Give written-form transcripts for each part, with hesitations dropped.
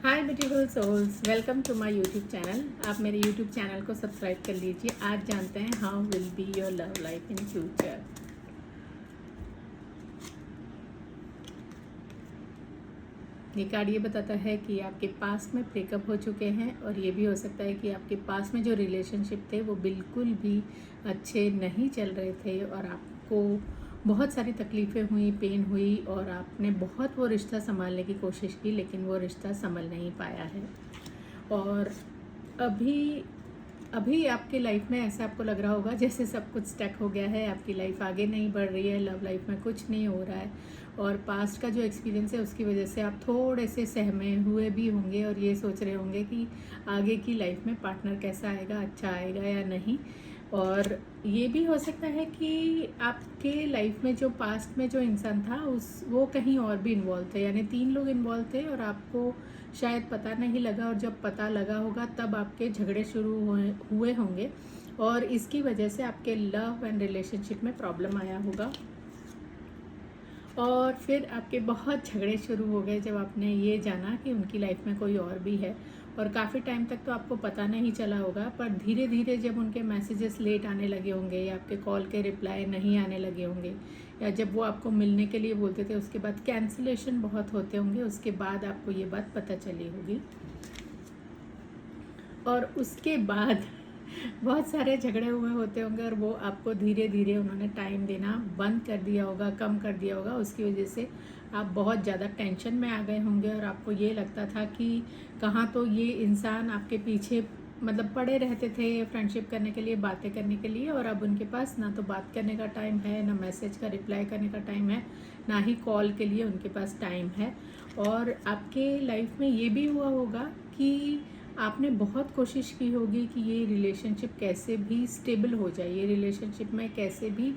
Hi beautiful souls, welcome to my YouTube channel. आप मेरे YouTube channel को subscribe कर लीजिए। आज जानते हैं how will be your love life in future. ये कार्ड ये बताता है कि आपके पास में ब्रेकअप हो चुके हैं और ये भी हो सकता है कि आपके पास में जो रिलेशनशिप थे वो बिल्कुल भी अच्छे नहीं चल रहे थे और आपको बहुत सारी तकलीफ़ें हुई, पेन हुई और आपने बहुत वो रिश्ता संभालने की कोशिश की, लेकिन वो रिश्ता संभल नहीं पाया है। और अभी अभी आपकी लाइफ में ऐसा आपको लग रहा होगा जैसे सब कुछ स्टक हो गया है, आपकी लाइफ आगे नहीं बढ़ रही है, लव लाइफ में कुछ नहीं हो रहा है और पास्ट का जो एक्सपीरियंस है उसकी वजह से आप थोड़े से सहमे हुए भी होंगे और ये सोच रहे होंगे कि आगे की लाइफ में पार्टनर कैसा आएगा, अच्छा आएगा या नहीं। और ये भी हो सकता है कि आपके लाइफ में जो पास्ट में जो इंसान था वो कहीं और भी इन्वॉल्व थे, यानी 3 लोग इन्वॉल्व थे और आपको शायद पता नहीं लगा और जब पता लगा होगा तब आपके झगड़े शुरू हुए होंगे और इसकी वजह से आपके लव एंड रिलेशनशिप में प्रॉब्लम आया होगा। और फिर आपके बहुत झगड़े शुरू हो गए जब आपने ये जाना कि उनकी लाइफ में कोई और भी है। और काफ़ी टाइम तक तो आपको पता नहीं चला होगा, पर धीरे धीरे जब उनके मैसेजेस लेट आने लगे होंगे या आपके कॉल के रिप्लाई नहीं आने लगे होंगे या जब वो आपको मिलने के लिए बोलते थे उसके बाद कैंसिलेशन बहुत होते होंगे, उसके बाद आपको ये बात पता चली होगी। और उसके बाद बहुत सारे झगड़े हुए होते होंगे और वो आपको धीरे धीरे उन्होंने टाइम देना बंद कर दिया होगा, कम कर दिया होगा। उसकी वजह से आप बहुत ज़्यादा टेंशन में आ गए होंगे और आपको ये लगता था कि कहाँ तो ये इंसान आपके पीछे मतलब पड़े रहते थे फ्रेंडशिप करने के लिए, बातें करने के लिए, और अब उनके पास ना तो बात करने का टाइम है, ना मैसेज का रिप्लाई करने का टाइम है, ना ही कॉल के लिए उनके पास टाइम है। और आपके लाइफ में ये भी हुआ होगा कि आपने बहुत कोशिश की होगी कि ये रिलेशनशिप कैसे भी स्टेबल हो जाए, ये रिलेशनशिप में कैसे भी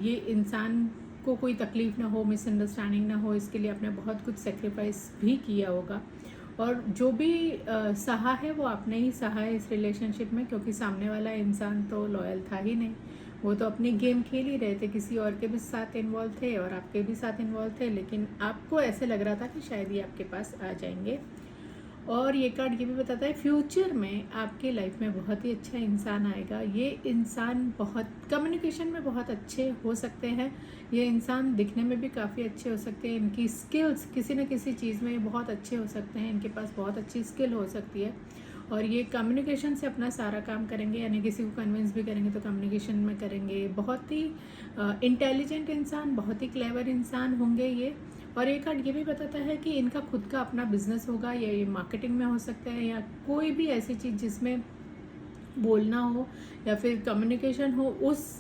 ये इंसान को कोई तकलीफ़ ना हो, मिसअंडरस्टैंडिंग ना हो, इसके लिए आपने बहुत कुछ सेक्रीफाइस भी किया होगा। और जो भी सहा है वो आपने ही सहा है इस रिलेशनशिप में, क्योंकि सामने वाला इंसान तो लॉयल था ही नहीं। वो तो अपनी गेम खेल ही रहे थे, किसी और के भी साथ इन्वॉल्व थे और आपके भी साथ इन्वॉल्व थे, लेकिन आपको ऐसे लग रहा था कि शायद ये आपके पास आ जाएंगे। और ये कार्ड ये भी बताता है फ्यूचर में आपके लाइफ में बहुत ही अच्छा इंसान आएगा। ये इंसान बहुत कम्युनिकेशन में बहुत अच्छे हो सकते हैं, ये इंसान दिखने में भी काफ़ी अच्छे हो सकते हैं, इनकी स्किल्स किसी न किसी चीज़ में बहुत अच्छे हो सकते हैं, इनके पास बहुत अच्छी स्किल हो सकती है और ये कम्युनिकेशन से अपना सारा काम करेंगे, यानी किसी को कन्विंस भी करेंगे तो कम्युनिकेशन में करेंगे। बहुत ही इंटेलिजेंट इंसान, बहुत ही क्लेवर इंसान होंगे ये। और एक कार्ड ये भी बताता है कि इनका खुद का अपना बिजनेस होगा, या ये मार्केटिंग में हो सकता है या कोई भी ऐसी चीज़ जिसमें बोलना हो या फिर कम्युनिकेशन हो, उस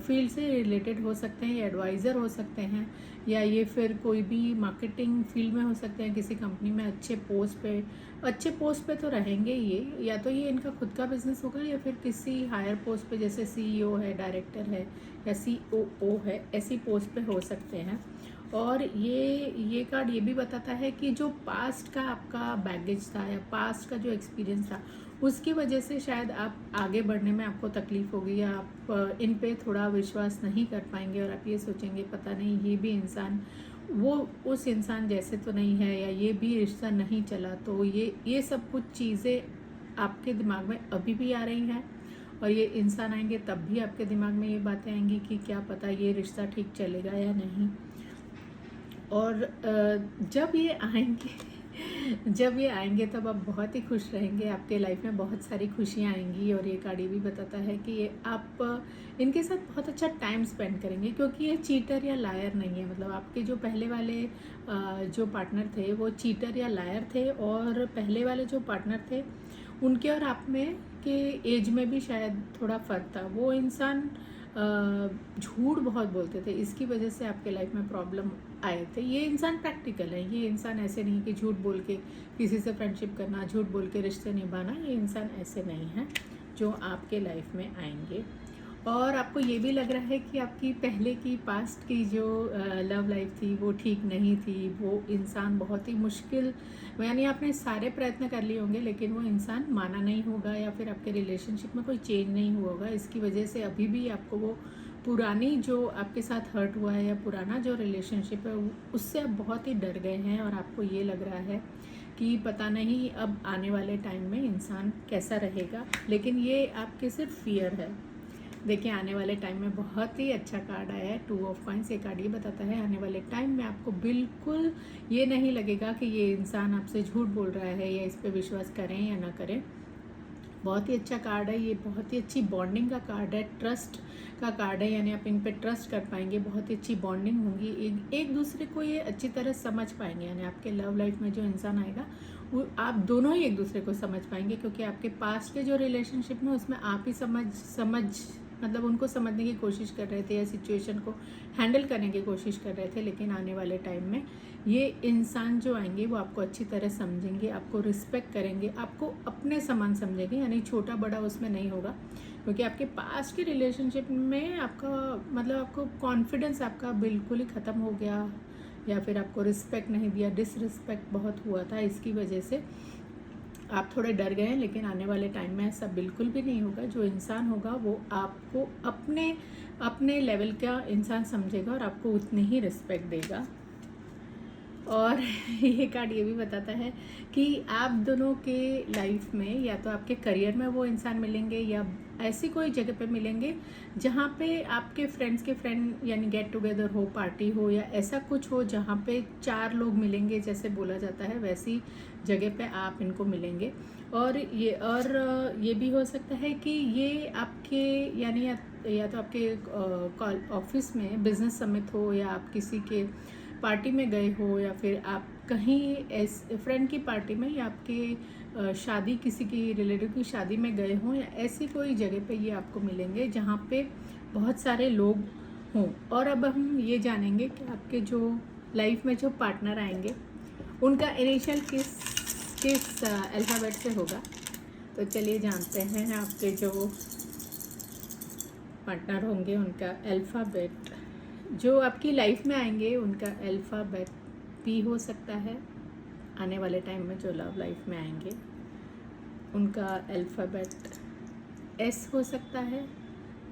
फील्ड से रिलेटेड हो सकते हैं, या एडवाइज़र हो सकते हैं, या ये फिर कोई भी मार्केटिंग फील्ड में हो सकते हैं, किसी कंपनी में अच्छे पोस्ट पे तो रहेंगे ये, या तो ये इनका खुद का बिजनेस होगा या फिर किसी हायर पोस्ट पे जैसे सीईओ है, डायरेक्टर है या सीओओ है, ऐसी पोस्ट पे हो सकते हैं। और ये कार्ड ये भी बताता है कि जो पास्ट का आपका बैगेज था या पास्ट का जो एक्सपीरियंस था उसकी वजह से शायद आप आगे बढ़ने में आपको तकलीफ़ होगी, या आप इन पे थोड़ा विश्वास नहीं कर पाएंगे और आप ये सोचेंगे पता नहीं ये भी इंसान वो उस इंसान जैसे तो नहीं है, या ये भी रिश्ता नहीं चला। तो ये सब कुछ चीज़ें आपके दिमाग में अभी भी आ रही हैं और ये इंसान आएंगे तब भी आपके दिमाग में ये बातें आएंगी कि क्या पता ये रिश्ता ठीक चलेगा या नहीं। और जब ये आएंगे तब आप बहुत ही खुश रहेंगे, आपके लाइफ में बहुत सारी खुशियाँ आएंगी। और ये कार्ड ये भी बताता है कि ये आप इनके साथ बहुत अच्छा टाइम स्पेंड करेंगे, क्योंकि ये चीटर या लायर नहीं है। मतलब आपके जो पहले वाले जो पार्टनर थे वो चीटर या लायर थे, और पहले वाले जो पार्टनर थे उनके और आप में के एज में भी शायद थोड़ा फ़र्क था। वो इंसान झूठ बहुत बोलते थे, इसकी वजह से आपके लाइफ में प्रॉब्लम आए थे। ये इंसान प्रैक्टिकल है, ये इंसान ऐसे नहीं कि झूठ बोल के किसी से फ्रेंडशिप करना, झूठ बोल के रिश्ते निभाना, ये इंसान ऐसे नहीं है जो आपके लाइफ में आएंगे। और आपको ये भी लग रहा है कि आपकी पहले की पास्ट की जो लव लाइफ थी वो ठीक नहीं थी, वो इंसान बहुत ही मुश्किल, यानी आपने सारे प्रयत्न कर लिए होंगे लेकिन वो इंसान माना नहीं होगा, या फिर आपके रिलेशनशिप में कोई चेंज नहीं हुआ होगा। इसकी वजह से अभी भी आपको वो पुरानी जो आपके साथ हर्ट हुआ है या पुराना जो रिलेशनशिप है उससे आप बहुत ही डर गए हैं और आपको ये लग रहा है कि पता नहीं अब आने वाले टाइम में इंसान कैसा रहेगा, लेकिन ये आपके सिर्फ फियर है। देखिए आने वाले टाइम में बहुत ही अच्छा कार्ड आया है, 2 ऑफ कॉइंस। ये कार्ड ये बताता है आने वाले टाइम में आपको बिल्कुल ये नहीं लगेगा कि ये इंसान आपसे झूठ बोल रहा है या इस पर विश्वास करें या ना करें। बहुत ही अच्छा कार्ड है ये, बहुत ही अच्छी बॉन्डिंग का कार्ड है, ट्रस्ट का कार्ड है, यानी आप इन पे ट्रस्ट कर पाएंगे, बहुत ही अच्छी बॉन्डिंग होगी, एक दूसरे को ये अच्छी तरह समझ पाएंगे। यानी आपके लव लाइफ में जो इंसान आएगा वो आप दोनों ही एक दूसरे को समझ पाएंगे, क्योंकि आपके पास्ट के जो रिलेशनशिप में उसमें आप ही समझ मतलब उनको समझने की कोशिश कर रहे थे या सिचुएशन को हैंडल करने की कोशिश कर रहे थे। लेकिन आने वाले टाइम में ये इंसान जो आएंगे वो आपको अच्छी तरह समझेंगे, आपको रिस्पेक्ट करेंगे, आपको अपने समान समझेंगे, यानी छोटा बड़ा उसमें नहीं होगा। क्योंकि आपके पास्ट के रिलेशनशिप में आपका मतलब आपको कॉन्फिडेंस आपका बिल्कुल ही ख़त्म हो गया, या फिर आपको रिस्पेक्ट नहीं दिया, डिसरिस्पेक्ट बहुत हुआ था, इसकी वजह से आप थोड़े डर गए हैं। लेकिन आने वाले टाइम में ऐसा बिल्कुल भी नहीं होगा। जो इंसान होगा वो आपको अपने लेवल का इंसान समझेगा और आपको उतनी ही रिस्पेक्ट देगा। और ये कार्ड ये भी बताता है कि आप दोनों के लाइफ में या तो आपके करियर में वो इंसान मिलेंगे या ऐसी कोई जगह पे मिलेंगे जहाँ पे आपके फ्रेंड्स के फ्रेंड यानी गेट टुगेदर हो, पार्टी हो या ऐसा कुछ हो जहाँ पे 4 लोग मिलेंगे जैसे बोला जाता है, वैसी जगह पे आप इनको मिलेंगे। और ये भी हो सकता है कि ये आपके यानी या तो आपके ऑफिस में बिजनेस समिट हो, या आप किसी के पार्टी में गए हो, या फिर आप कहीं फ्रेंड की पार्टी में या आपके शादी किसी की रिलेटिव की शादी में गए हों, या ऐसी कोई जगह पे ये आपको मिलेंगे जहाँ पे बहुत सारे लोग हों। और अब हम ये जानेंगे कि आपके जो लाइफ में जो पार्टनर आएंगे उनका इनिशियल किस अल्फ़ाबेट से होगा। तो चलिए जानते हैं आपके जो पार्टनर होंगे उनका अल्फ़ाबेट, जो आपकी लाइफ में आएंगे उनका अल्फ़ाबेट पी हो सकता है। आने वाले टाइम में जो लव लाइफ में आएंगे उनका अल्फ़ाबेट एस हो सकता है,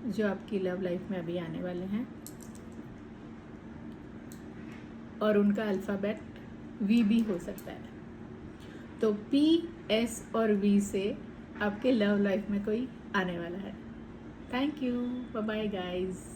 जो आपकी लव लाइफ में अभी आने वाले हैं, और उनका अल्फ़ाबेट वी भी हो सकता है। तो पी, एस और वी से आपके लव लाइफ में कोई आने वाला है। Thank you, bye bye guys.